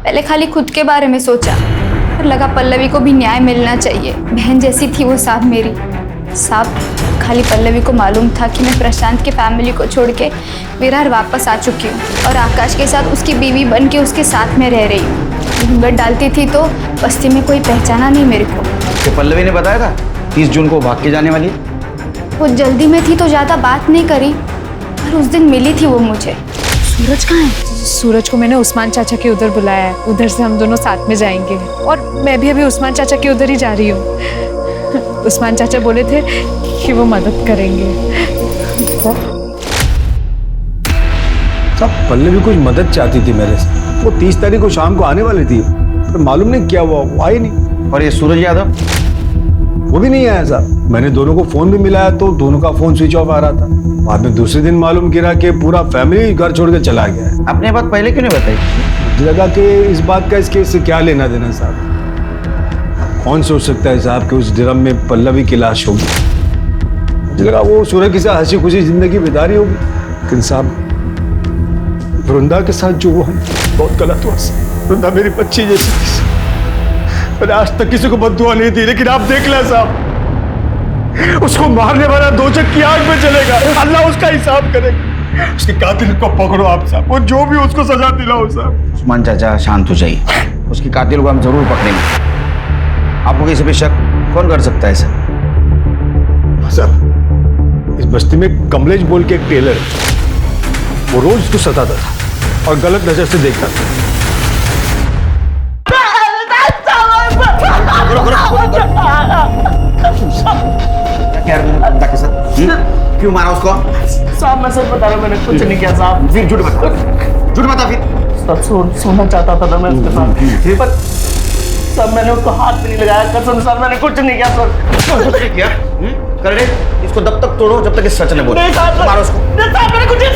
पहले खाली खुद के बारे में सोचा, फिर लगा पल्लवी को भी न्याय मिलना चाहिए। बहन जैसी थी वो साहब मेरी। साहब खाली पल्लवी को मालूम था कि मैं प्रशांत के फैमिली को छोड़ के विरार वापस आ चुकी हूँ और आकाश के साथ उसकी बीवी बन के उसके साथ में रह रही हूँ। घूंघट डालती थी तो बस्ती में कोई पहचाना नहीं मेरे को। कि पल्लवी ने बताया था 30 जून को भाग के जाने वाली है। वो जल्दी में थी तो ज़्यादा बात नहीं करी, पर उस दिन मिली थी वो मुझे। सूरज कहाँ है? सूरज को मैंने उस्मान चाचा के उधर बुलाया है, उधर से हम दोनों साथ में जाएंगे। और मैं भी अभी उस्मान चाचा के उधर ही जा रही हूँ। उस्मान चाचा बोले थे कि वो मदद करेंगे। सब पल्लवी कुछ मदद चाहती थी मेरे से। वो 30 तारीख को शाम को आने वाली थी, पर मालूम नहीं क्या हुआ, वो आई नहीं। और ये सूरज यादव वो भी नहीं आया साहब। मैंने दोनों को फोन भी मिलाया तो दोनों का फोन स्विच ऑफ आ रहा था। बाद में दूसरे दिन मालूम किया कि पूरा फैमिली घर छोड़ के चला गया है। आपने बात पहले क्यों नहीं बताई? लगा कि इस बात का इसके इससे क्या लेना देना साहब। कौन सोच सकता है साहब कि उस ड्रम में पल्लवी की लाश होगी। मुझे लगा वो सूरज के साथ हंसी खुशी जिंदगी बिता रही होगी, लेकिन साहब वृंदा के साथ जो हुआ बहुत गलत हुआ। वृंदा मेरी बच्ची जैसी थी। मैंने आज तक किसी को बद्दुआ नहीं दी, लेकिन आप देख लें साहब, उसको मारने वाला दोजख की आग में चलेगा। अल्लाह उसका हिसाब करेगा। उसके कातिल को पकड़ो आप साहब, वो जो भी उसको सजा दिलाओ साहब। उस्मान चाचा शांत हो जाइए, उसकी कातिल को हम जरूर पकड़ेंगे। आपको किसी पे शक कौन कर सकता है सर? साहब इस बस्ती में कमलेश बोल के एक टेलर है, वो रोज उसको सताता था और गलत नजर से देखता था। क्यों मारा उसको? साहब मैं सच बता रहा हूँ, मैंने कुछ नहीं किया साहब। फिर झूठ बता, झूठ बता फिर। सब सोना चाहता था ना मैं उसके साथ, पर सब मैंने उसको हाथ भी नहीं लगाया। कसम सर मैंने कुछ नहीं किया सर। कुछ नहीं किया? कर दे इसको, तब तक तोड़ो जब तक इस सच ने बोले। मारो उसको। मैंने कुछ नहीं।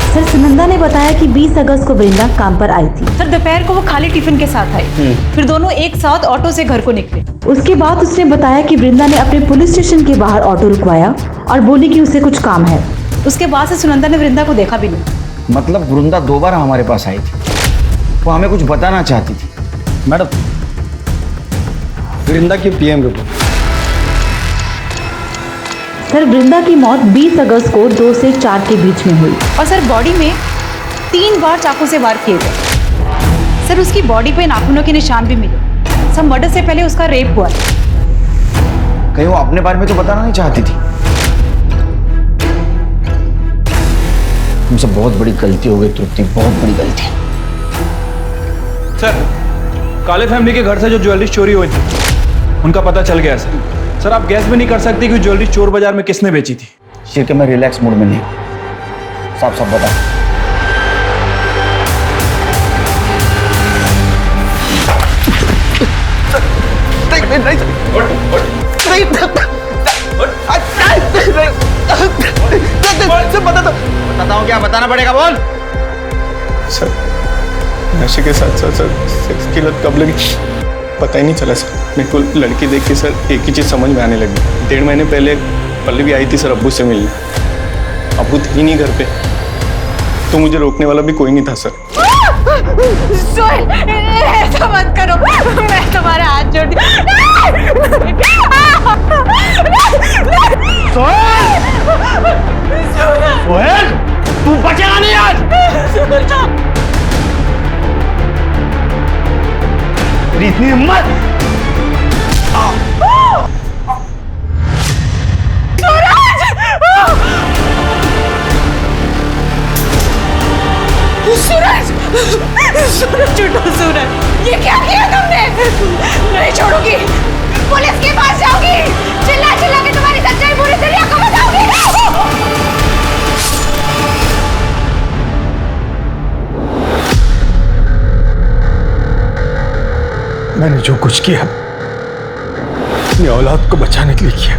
सर सुनंदा ने बताया कि 20 अगस्त को वृंदा काम पर आई थी। सर दोपहर को वो खाली टिफिन के साथ आई, फिर दोनों एक साथ ऑटो से घर को निकले। उसके बाद उसने बताया कि वृंदा ने अपने पुलिस स्टेशन के बाहर ऑटो रुकवाया और बोली कि उसे कुछ काम है। उसके बाद से सुनंदा ने वृंदा को देखा भी नहीं। मतलब वृंदा दोबारा हमारे पास आई थी, वो हमें कुछ बताना चाहती थी। मैडम वृंदा की पीएम रिपोर्ट। सर वृंदा की मौत 20 अगस्त को 2 से 4 के बीच में हुई और सर बॉडी में 3 बार चाकू से वार किए गए। सर उसकी बॉडी पे नाखूनों के निशान भी मिले। सर मर्डर से पहले उसका रेप हुआ। कहीं वो अपने बारे में तो बताना नहीं चाहती थी। तुमसे बहुत बड़ी गलती हो गई तृप्ति, बहुत बड़ी गलती। सर काले फैमिली के घर से जो ज्वेलरी चोरी हुई थी उनका पता चल गया सर। सर आप गैस भी नहीं कर सकते कि ज्वेलरी चोर बाजार में किसने बेची थी। शिर्के मैं रिलैक्स मूड में नहीं, साफ साफ बता। बताता हूँ क्या बताना पड़ेगा, बोल। सर नशे के साथ साथ सर सेक्स की लत कब लगी पता ही नहीं चला सर। मेरे को लड़की देख के सर एक ही चीज़ समझ में आने लगी। 1.5 महीने पहले पल्लवी आई थी सर अब्बू से मिलने। अब्बू थे ही नहीं घर पे, तो मुझे रोकने वाला भी कोई नहीं था सर। सोहेल ऐसा मत करो, मैं तुम्हारा हाथ जोड़ती हूँ। सोहेल तू बचेगा नहीं आज। तेरी इतनी हिम्मत! सूरज! सूरज उठो सूरज! ये क्या किया तुमने? नहीं छोड़ूंगी! पुलिस के पास जाऊंगी! चिल्ला चिल्ला के तुम्हारी सच्चाई पूरी दुनिया को बताऊंगी! मैंने जो कुछ किया अपनी औलाद को बचाने के लिए किया।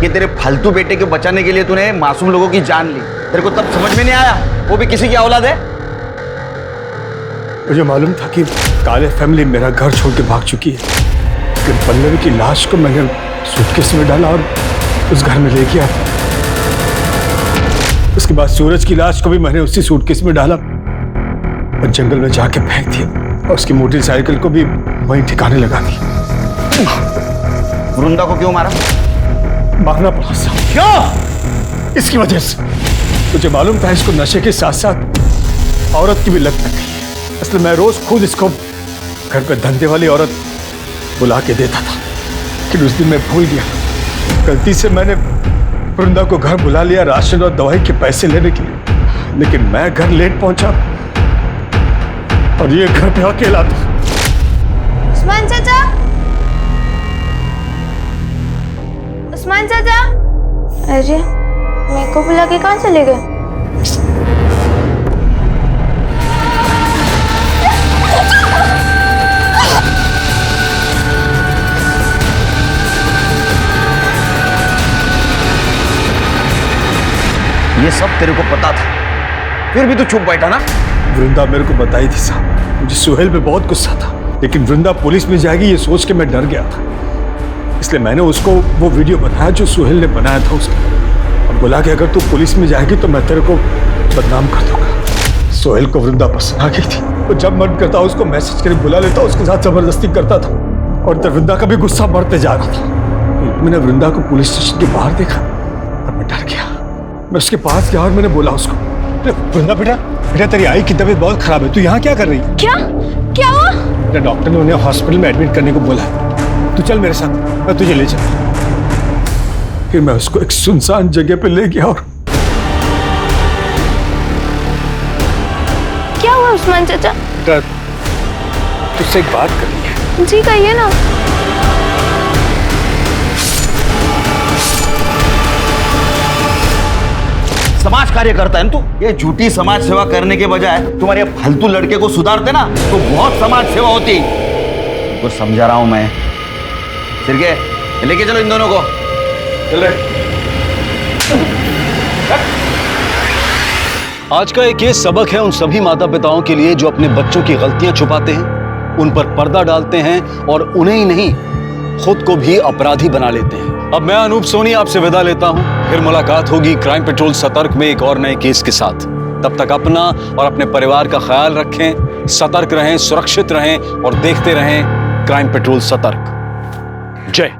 कि तेरे फालतू बेटे को बचाने के लिए तूने मासूम लोगों की जान ली, तेरे को तब समझ में नहीं आया वो भी किसी की औलाद है? मुझे मालूम था कि काले फैमिली मेरा घर छोड़ के भाग चुकी है, लेकिन पल्लवी की लाश को मैंने सूटकेस में डाला और उस घर में ले गया। उसके बाद सूरज की लाश को भी मैंने उसी सूटकेस में डाला और जंगल में जाके फेंक दिया और उसकी मोटरसाइकिल को भी वहीं ठिकाने लगा दी। वृंदा को क्यों मारा? मारना पड़ा साहब। क्यों? इसकी वजह से। मुझे मालूम था इसको नशे के साथ साथ औरत की भी लत लग गई है, इसलिए मैं रोज खुद इसको घर पे धंधे वाली औरत बुला के देता था, लेकिन उस दिन मैं भूल गया। गलती से मैंने वृंदा को घर बुला लिया राशन और दवाई के पैसे लेने के लिए, लेकिन मैं घर लेट पहुंचा और ये घर पे अकेला था। उस्मान चाचा, उस्मान चाचा, अरे मेरे को बुला के कहाँ चले गए? ये सब तेरे को पता था, फिर भी तू चुप बैठा ना? वृंदा मेरे को बताई थी साहब। मुझे सुहेल पे बहुत गुस्सा था, लेकिन वृंदा पुलिस में जाएगी ये सोच के मैं डर गया था, इसलिए मैंने उसको वो वीडियो बताया जो सुहेल ने बनाया था उसका, और बोला कि अगर तू पुलिस में जाएगी तो मैं तेरे को बदनाम कर दूंगा। सुहेल को वृंदा पसंद आ गई थी, वो जब मन करता उसको मैसेज करके बुला लेता, उसके साथ जबरदस्ती करता था, और तब वृंदा का भी गुस्सा बढ़ते जा रहा था। मैंने वृंदा को पुलिस स्टेशन के बाहर देखा और मैं डर गया। मैं उसके पास गया और मैंने बोला उसको, वृंदा बेटा बेटा तेरी आई की तबीयत बहुत खराब है, तू यहाँ क्या कर रही है? क्या क्या हुआ? डॉक्टर ने उन्हें हॉस्पिटल में एडमिट करने को बोला है, तू चल मेरे साथ, मैं तुझे ले चल। फिर मैं उसको एक सुनसान जगह पे ले गया और क्या हुआ उस्मान चाचा? तुझसे एक बात करनी है। जी कहिए ना। समाज कार्य करता है ना तू? ये झूठी समाज सेवा करने के बजाय तुम्हारे फालतू लड़के को सुधारते ना तो बहुत समाज सेवा होती। तुमको समझा रहा हूं मैं। सिरके लेके चलो इन दोनों को। चल रहे। आज का एक ये सबक है उन सभी माता पिताओं के लिए जो अपने बच्चों की गलतियां छुपाते हैं, उन पर पर्दा डालते हैं और उन्हें ही नहीं खुद को भी अपराधी बना लेते हैं। अब मैं अनूप सोनी आपसे विदा लेता हूं, फिर मुलाकात होगी क्राइम पेट्रोल सतर्क में एक और नए केस के साथ। तब तक अपना और अपने परिवार का ख्याल रखें, सतर्क रहें, सुरक्षित रहें और देखते रहें क्राइम पेट्रोल सतर्क। जय